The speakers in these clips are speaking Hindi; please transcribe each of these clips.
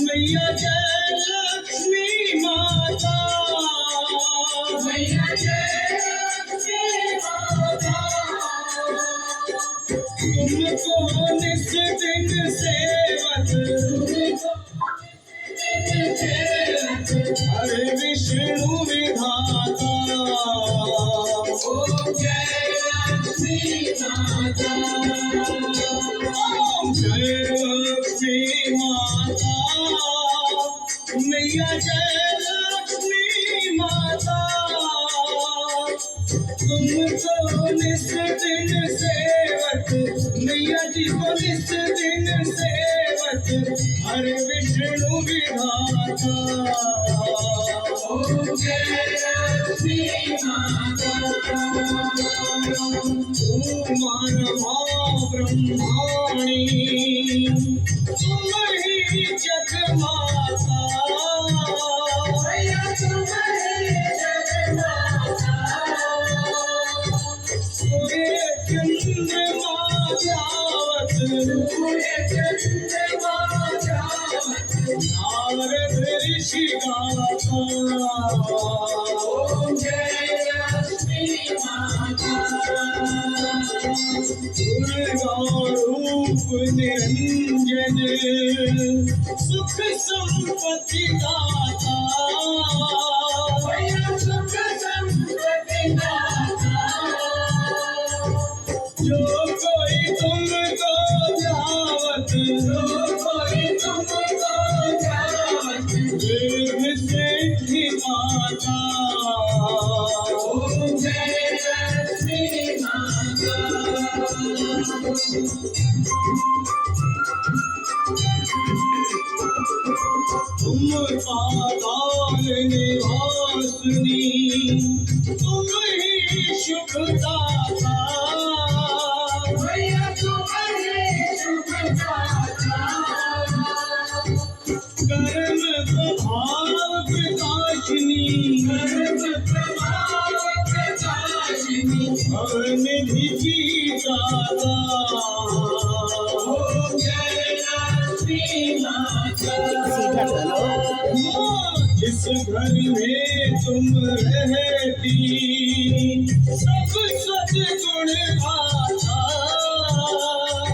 मैया जय लक्ष्मी माता, मैया जय लक्ष्मी माता, तुमको निस दिन सेवक, हरे विष्णु विधाता। ओम जय लक्ष्मी माता, ओम जय लक्ष्मी माता, मैया जय लक्ष्मी माता, तुमको निस दिन सेवक, मैया जी को निस दिन सेवक, हरे विष्णु विधाता। ओम जय लक्ष्मी माता, मानमा ब्रह्माणी, तुम ही जगमाता, मैया तुम ही जगमाता, सूर्य चंद्रमा जावत, सूर्य चंद्रमा जावत, नारद ऋषि गाता। ओम जय लक्ष्मी माता, दुर्गा रूप निरंजन, सुख संपत्ति दाता, मैया सुख संपत्ति दाता, जो कोई तुमको ध्यावत, जो कोई तुमको ध्यावत, वेद सिद्धि पाता। ओम जय लक्ष्मी माता, तुम पाताल निवासिनी, तुम ही शुभदाता, मैया तुम ही शुभदाता, कर्म प्रभाव प्रकाशिनी, कर्म प्रभाव प्रकाशिनी, भवनिधि की दाता। ओम जय लक्ष्मी माता, जिस घर में तुम रहती, सब सद्गुण गाता,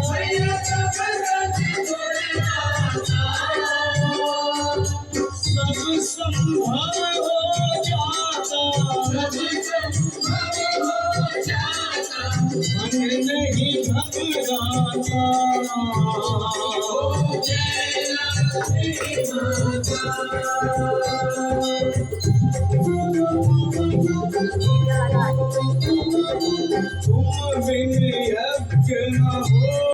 मैया सब सद्गुण गाता, सब संभव हो जाता, सब संभव हो जाता, मन नहीं घबराता। ओम जय लक्ष्मी माता।